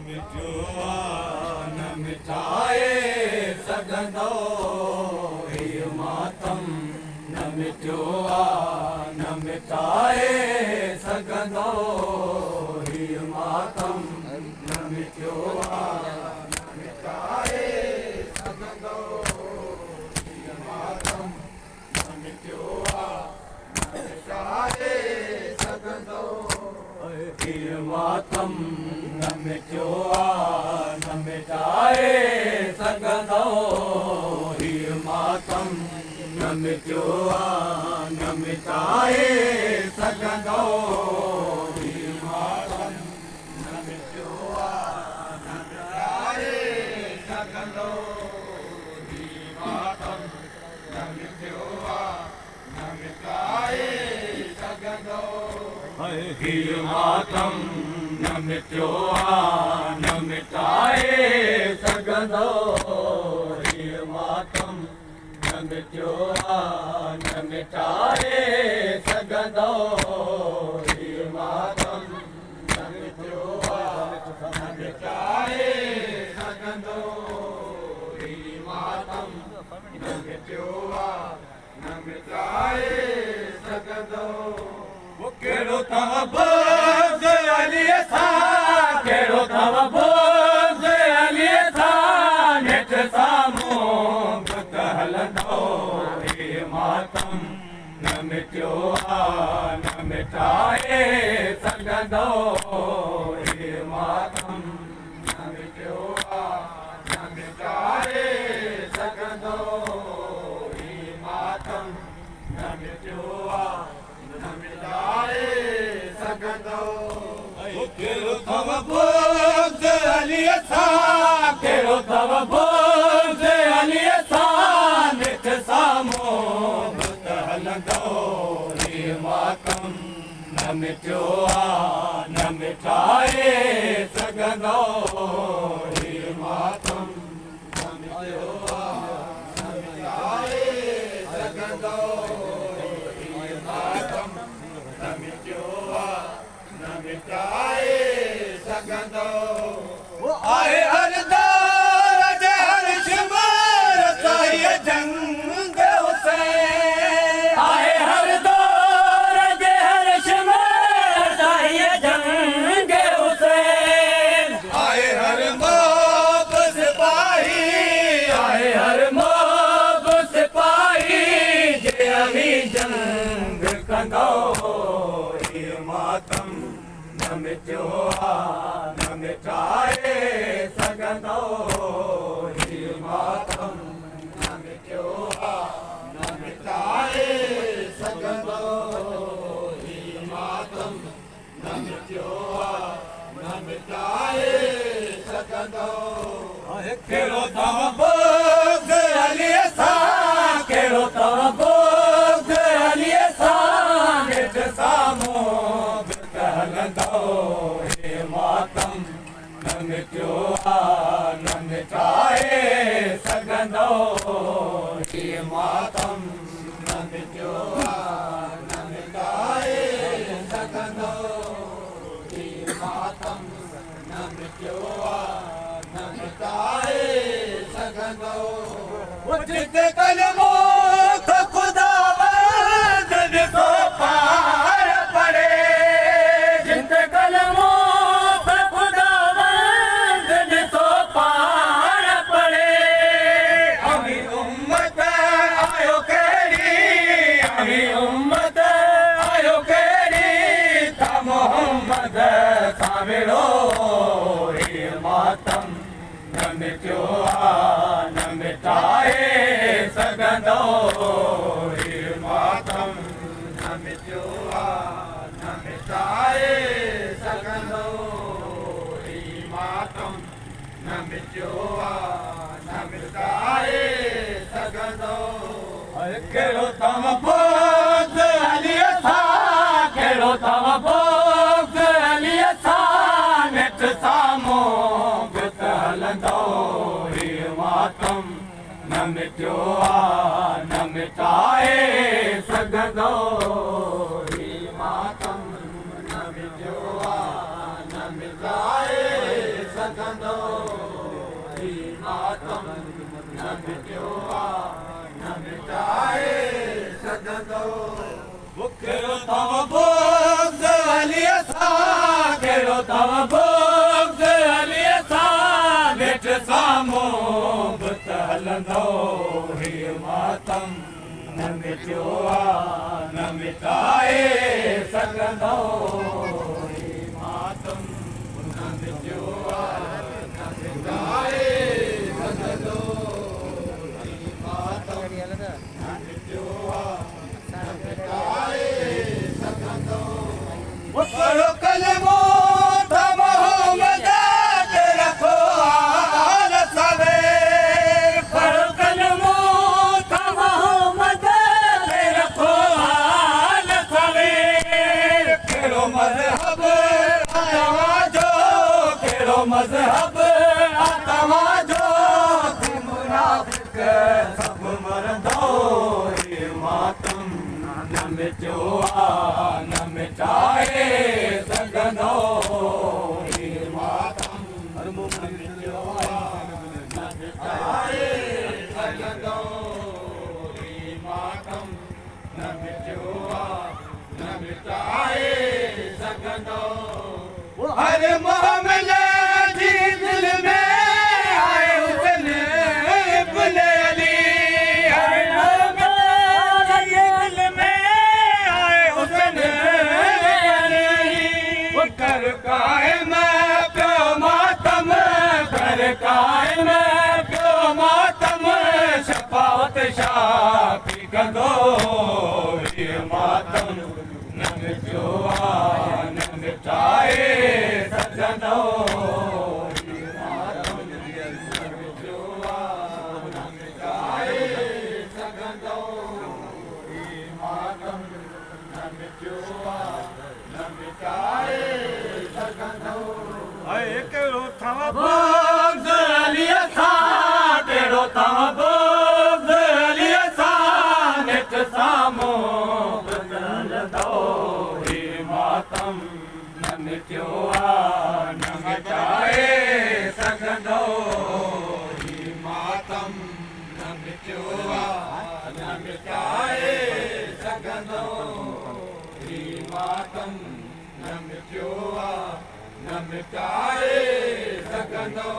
मिटियो न मिटाए सघंदो हीउ मातम न मिटियो न मिटाए सघंदो हीउ मातम न मिटियो न मिटाए सघंदो हीउ मातम न मिटियो न मिटाए सघंदो हीउ मातम न मिटियो न मिटाए सघंदो हीउ मातम न मिटियो न मिटाए सघंदो हीउ मातम न मिटियो न मिटाए सघंदो हीउ मातम न मिटियो न मिटाए सघंदो हीउ मातम न मिटियो न मिटाए सघंदो हीउ मातम न मिटियो न मिटाए सघंदो हीउ मातम न मिटियो न मिटाए सघंदो हीउ मातम न मिटियो न मिटाए सघंदो कहिड़ो अथव बोझ अलीअ सां कहिड़ो अथव बोझ अलीअ सां नेठि साम्हूं त हलंदो हीउ मातम न मिटियो न मिटाए सघंदो हीउ मातम न मिटियो न मिटाए सघंदो हीउ मातम न मिटियो न मिटाए सघंदो कहिड़ो अथव बोझ अलीअ सां कहिड़ो अथव बोझ अलीअ सां नेठि साम्हूं त हलंदो हीउ मातम न मिटियो न मिटाए सघंदो हीउ मातम न मिटियो न मिटाए सघंदो न मिटियो न मिटाए सघंदो आहे हर दौर जे हर शिमर साईं जंग हुसैन आहे हर दौर जे हर शिमर साईं जंग हुसैन आहे हर मोब सिपाही आहे हर मोब सिपाही जे अमी जंग कंदो हीउ मातम न मिटियो न मिटाए सघंदो हीउ मातम न मिटियो न मिटाए सघंदो हीउ मातम न मिटियो न मिटाए सघंदो कहिड़ो अथव बोझ अलीअ सां कहिड़ो अथव बोझ अलीअ सां नेठि साम्हूं त हलंदो हीउ मातम न मिटियो न मिटाए सघंदो हीउ मातम न मिटियो न मिटाए सघंदो हीउ मातम न मिटियो न मिटाए सघंदो जिते कलमो त ख़ुदावंद ॾिसो पार पड़े जिते कलमो त ख़ुदावंद ॾिसो पार पड़े अमी उम्मत आयो कहिड़ी अमी उम्मत आयो कहिड़ी त मोहम्मद सां विड़ो हीउ मातम न मिटियो न मिटाए सघंदो हीउ मातम न मिटियो न मिटाए सघंदो हीउ मातम न मिटियो न मिटाए सघंदो कहिड़ो अथव बोझ अलीअ सां कहिड़ो अथव बोझ अलीअ सां नेठि साम्हूं त हलंदो हीउ मातम न मिटियो न मिटाए सघंदो हीउ मातम न मिटियो न मिटाए सघंदो ही मातम न मिटियो न मिटाए सघंदो कहिड़ो तव बुग़्ज़ अलीअ सां कहिड़ो तव बुग़्ज़ अलीअ सां नेठ साम्हूं बि त हलंदो ही मातम न मिटियो न मिटाए सघंदो ही मातम न मिटियो न मिटाए सघंदो ही मातम न मिटियो न मिटाए सघंदो पढ़ो कलमो त मोहम्मद ते रखो हाल सवेर पढ़ो कलमो त मोहम्मद ते रखो हाल सवेर कहिड़ो मज़हब तव्हांजो कहिड़ो मज़हब तव्हांजो मुनाफ़िक़ सभु मरंदो हे मातम न मिटियो न मिटाए सघंदो हे मातम न मिटियो न मिटाए सघंदो हे मातम न मिटियो न मिटाए सघंदो हर मामले जी दिल में आए हुसन इब्न अली हर मामले जी दिल में आए हुसन अली कर कायम पियो मातम कर कायम पियो मातम शफ़ाअत शाफ़ी कंदो हे मातम न मिटियो न मिटाए सघंदो हे मातम न मिटियो न मिटाए सघंदो हे मातम न मिटियो न मिटाए सघंदो कहिड़ो अथव बुग़्ज़ अलीअ सां कहिड़ो अथव बुग़्ज़ अलीअ सां नेठ साम्हूं बि त हलंदो हे मातम न मिटियो न मिटाए सघंदो हे मातम न मिटियो न मिटाए सघंदो हे मातम न मिटियो न मिटाए सघंदो